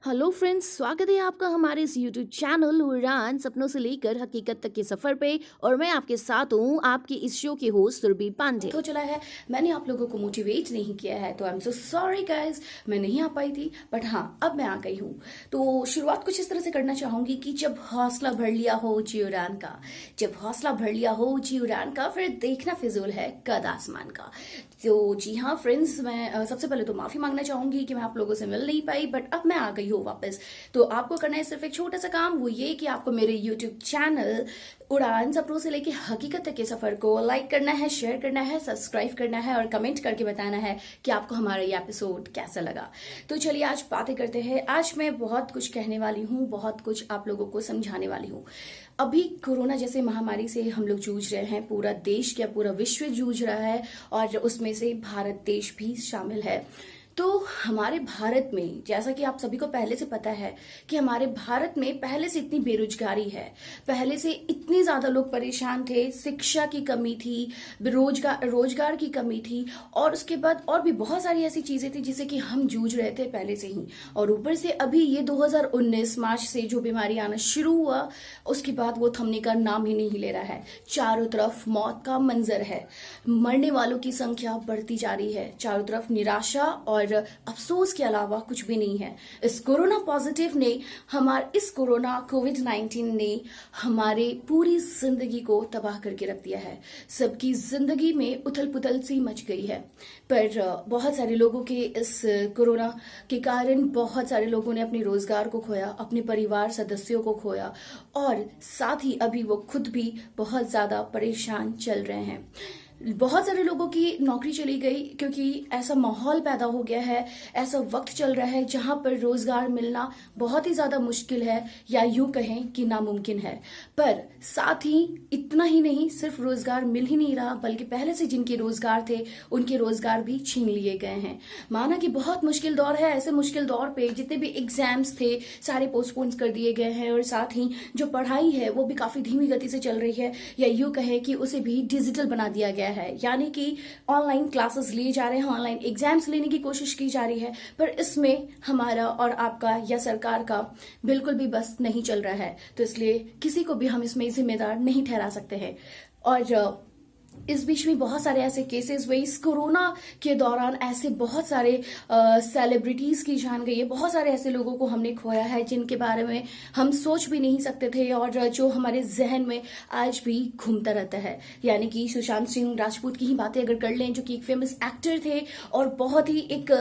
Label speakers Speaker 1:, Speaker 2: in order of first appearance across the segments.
Speaker 1: Hello friends, स्वागत है आपका हमारे इस यूट्यूब चैनल उड़ान सपनों से लेकर हकीकत तक के सफर पे। और मैं आपके साथ हूँ, आपकी इस शो की होस्ट सुरभि पांडे।
Speaker 2: हो चला है, मैंने आप लोगों को मोटिवेट नहीं किया है, तो I am so sorry guys, मैं नहीं आ पाई थी। बट हाँ, अब मैं आ गई हूँ। तो शुरुआत कुछ इस तरह से करना चाहूंगी कि जब हौसला भर लिया हो जी उड़ान का, जब हौसला भर लिया हो जी उड़ान का, फिर देखना फिजूल है कद आसमान का। तो जी हाँ फ्रेंड्स, मैं सबसे पहले तो माफी मांगना चाहूंगी कि मैं आप लोगों से मिल नहीं पाई, बट अब मैं आ गई हूँ वापस। तो आपको करना है सिर्फ एक छोटा सा काम, वो ये कि आपको मेरे यूट्यूब चैनल उड़ान सपनों से लेके हकीकत तक के सफर को लाइक करना है, शेयर करना है, सब्सक्राइब करना है और कमेंट करके बताना है कि आपको हमारा ये एपिसोड कैसा लगा। तो चलिए आज बातें करते हैं। आज मैं बहुत कुछ कहने वाली हूँ, बहुत कुछ आप लोगों को समझाने वाली हूँ। अभी कोरोना जैसे महामारी से हम लोग जूझ रहे हैं, पूरा देश क्या पूरा विश्व जूझ रहा है, और उसमें से भारत देश भी शामिल है। तो हमारे भारत में, जैसा कि आप सभी को पहले से पता है कि हमारे भारत में पहले से इतनी बेरोजगारी है, पहले से इतनी ज्यादा लोग परेशान थे, शिक्षा की कमी थी, रोजगार की कमी थी, और उसके बाद और भी बहुत सारी ऐसी चीजें थी जिससे कि हम जूझ रहे थे पहले से ही। और ऊपर से अभी ये 2019 मार्च से जो बीमारी आना शुरू हुआ, उसके बाद वो थमने का नाम ही नहीं ले रहा है। चारों तरफ मौत का मंजर है, मरने वालों की संख्या बढ़ती जा रही है, चारों तरफ निराशा और अफसोस के अलावा कुछ भी नहीं है। इस कोरोना कोविड-19 ने हमारे पूरी जिंदगी को तबाह करके रख दिया है। सबकी जिंदगी में उथल पुथल सी मच गई है। पर बहुत सारे लोगों के इस कोरोना के कारण बहुत सारे लोगों ने अपने रोजगार को खोया, अपने परिवार सदस्यों को खोया, और साथ ही अभी वो खुद भी बहुत ज्यादा परेशान चल रहे हैं। बहुत सारे लोगों की नौकरी चली गई क्योंकि ऐसा माहौल पैदा हो गया है, ऐसा वक्त चल रहा है जहां पर रोजगार मिलना बहुत ही ज्यादा मुश्किल है, या यूं कहें कि नामुमकिन है। पर साथ ही इतना ही नहीं, सिर्फ रोजगार मिल ही नहीं रहा, बल्कि पहले से जिनके रोजगार थे उनके रोजगार भी छीन लिए गए हैं। माना कि बहुत मुश्किल दौर है, ऐसे मुश्किल दौर पे जितने भी एग्जाम्स थे सारे पोस्टपोन कर दिए गए हैं, और साथ ही जो पढ़ाई है वो भी काफी धीमी गति से चल रही है, या यूं कहें कि उसे भी डिजिटल बना दिया गया है। यानी कि ऑनलाइन क्लासेस लिए जा रहे हैं, ऑनलाइन एग्जाम्स लेने की कोशिश की जा रही है, पर इसमें हमारा और आपका या सरकार का बिल्कुल भी बस नहीं चल रहा है। तो इसलिए किसी को भी हम इसमें जिम्मेदार नहीं ठहरा सकते हैं। और इस बीच में बहुत सारे ऐसे केसेस हुए इस कोरोना के दौरान, ऐसे बहुत सारे सेलिब्रिटीज की जान गई है, बहुत सारे ऐसे लोगों को हमने खोया है जिनके बारे में हम सोच भी नहीं सकते थे, और जो हमारे जहन में आज भी घूमता रहता है। यानी कि सुशांत सिंह राजपूत की ही बातें अगर कर लें, जो कि एक फेमस एक्टर थे और बहुत ही एक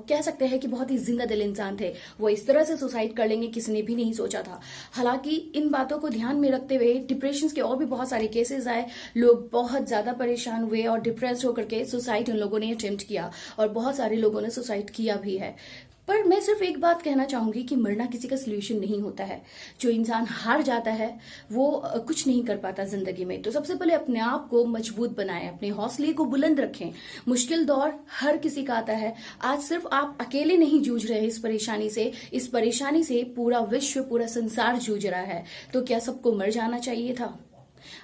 Speaker 2: कह सकते हैं कि बहुत ही जिंदा दिल इंसान थे, वो इस तरह से सुसाइड कर लेंगे किसी ने भी नहीं सोचा था। हालांकि इन बातों को ध्यान में रखते हुए डिप्रेशन के और भी बहुत सारे केसेस आए, लोग बहुत ज्यादा परेशान हुए और डिप्रेस होकर के सुसाइड उन लोगों ने अटेम्प्ट किया, और बहुत सारे लोगों ने सुसाइड किया भी है। पर मैं सिर्फ एक बात कहना चाहूंगी कि मरना किसी का सोल्यूशन नहीं होता है। जो इंसान हार जाता है वो कुछ नहीं कर पाता जिंदगी में। तो सबसे पहले अपने आप को मजबूत बनाएं, अपने हौसले को बुलंद रखें। मुश्किल दौर हर किसी का आता है। आज सिर्फ आप अकेले नहीं जूझ रहे इस परेशानी से पूरा विश्व, पूरा संसार जूझ रहा है। तो क्या सबको मर जाना चाहिए था?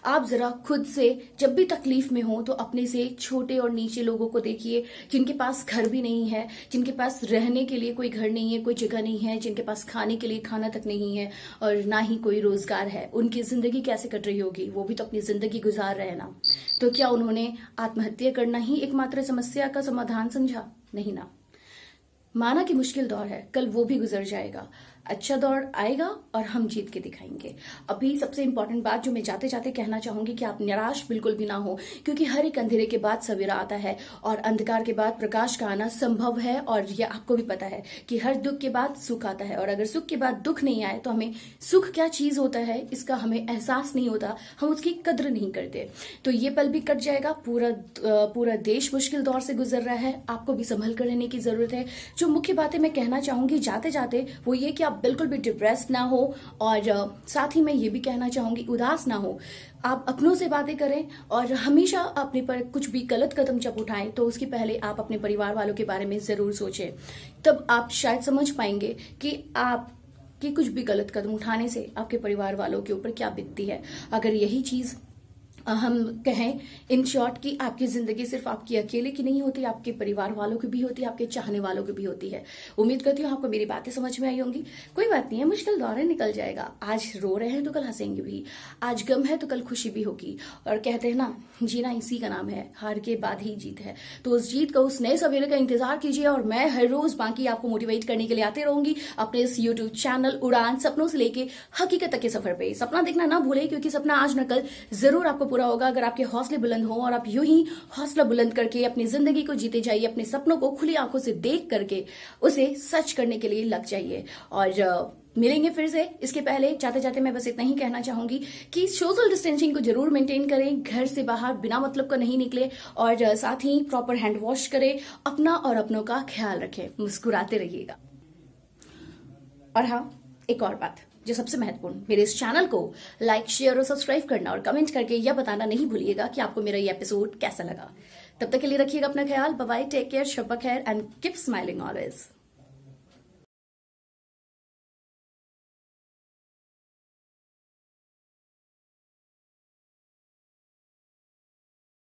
Speaker 2: आप जरा खुद से जब भी तकलीफ में हो तो अपने से छोटे और नीचे लोगों को देखिए, जिनके पास घर भी नहीं है, जिनके पास रहने के लिए कोई घर नहीं है, कोई जगह नहीं है, जिनके पास खाने के लिए खाना तक नहीं है, और ना ही कोई रोजगार है। उनकी जिंदगी कैसे कट रही होगी? वो भी तो अपनी जिंदगी गुजार रहे हैं ना। तो क्या उन्होंने आत्महत्या करना ही एकमात्र समस्या का समाधान समझा? नहीं ना। माना कि मुश्किल दौर है, कल वो भी गुजर जाएगा, अच्छा दौर आएगा और हम जीत के दिखाएंगे। अभी सबसे इंपॉर्टेंट बात जो मैं जाते जाते कहना चाहूंगी कि आप निराश बिल्कुल भी ना हो, क्योंकि हर एक अंधेरे के बाद सवेरा आता है, और अंधकार के बाद प्रकाश का आना संभव है। और ये आपको भी पता है कि हर दुख के बाद सुख आता है, और अगर सुख के बाद दुख नहीं आए तो हमें सुख क्या चीज होता है इसका हमें एहसास नहीं होता, हम उसकी कद्र नहीं करते। तो ये पल भी कट जाएगा। पूरा देश मुश्किल दौर से गुजर रहा है, आपको भी संभल कर रहने की जरूरत है। जो मुख्य बातें मैं कहना चाहूंगी जाते जाते वो ये कि आप बिल्कुल भी डिप्रेस्ड ना हो, और साथ ही मैं ये भी कहना चाहूंगी उदास ना हो। आप अपनों से बातें करें, और हमेशा अपने पर कुछ भी गलत कदम जब उठाएं तो उसके पहले आप अपने परिवार वालों के बारे में जरूर सोचें। तब आप शायद समझ पाएंगे कि आप कि कुछ भी गलत कदम उठाने से आपके परिवार वालों के ऊपर क्या बीतती है। अगर यही चीज हम कहें इन शॉर्ट कि आपकी जिंदगी सिर्फ आपकी अकेले की नहीं होती, आपके परिवार वालों की भी होती है, आपके चाहने वालों की भी होती है। उम्मीद करती हूँ आपको मेरी बातें समझ में आई होंगी। कोई बात नहीं है, मुश्किल दौर है, निकल जाएगा। आज रो रहे हैं तो कल हंसेंगे भी, आज गम है तो कल खुशी भी होगी। और कहते हैं ना, जीना इसी का नाम है, हार के बाद ही जीत है। तो उस जीत का, उस नए सवेरे का इंतजार कीजिए और मैं हर रोज बाकी आपको मोटिवेट करने के लिए आते रहूंगी अपने इस यूट्यूब चैनल उड़ान, सपनों से लेके हकीकत तक के सफर पे। सपना देखना ना भूले, क्योंकि सपना आज न कल जरूर आपको पूरा होगा अगर आपके हौसले बुलंद हो और आप यूं ही हौसला बुलंद करके अपनी जिंदगी को जीते जाइए, अपने सपनों को खुली आंखों से देख करके उसे सच करने के लिए लग जाइए। और मिलेंगे फिर से। इसके पहले जाते जाते मैं बस इतना ही कहना चाहूंगी कि सोशल डिस्टेंसिंग को जरूर मेंटेन करें, घर से बाहर बिना मतलब का नहीं निकले और साथ ही प्रॉपर हैंड वॉश करें, अपना और अपनों का ख्याल रखें, मुस्कुराते रहिएगा। और हाँ, एक और बात जो सबसे महत्वपूर्ण, मेरे इस चैनल को लाइक, शेयर और सब्सक्राइब करना और कमेंट करके यह बताना नहीं भूलिएगा कि आपको मेरा ये एपिसोड कैसा लगा। तब तक के लिए रखिएगा अपना ख्याल। बाय बाय, टेक केयर, शब्बा खैर एंड कीप स्माइलिंग ऑलवेज।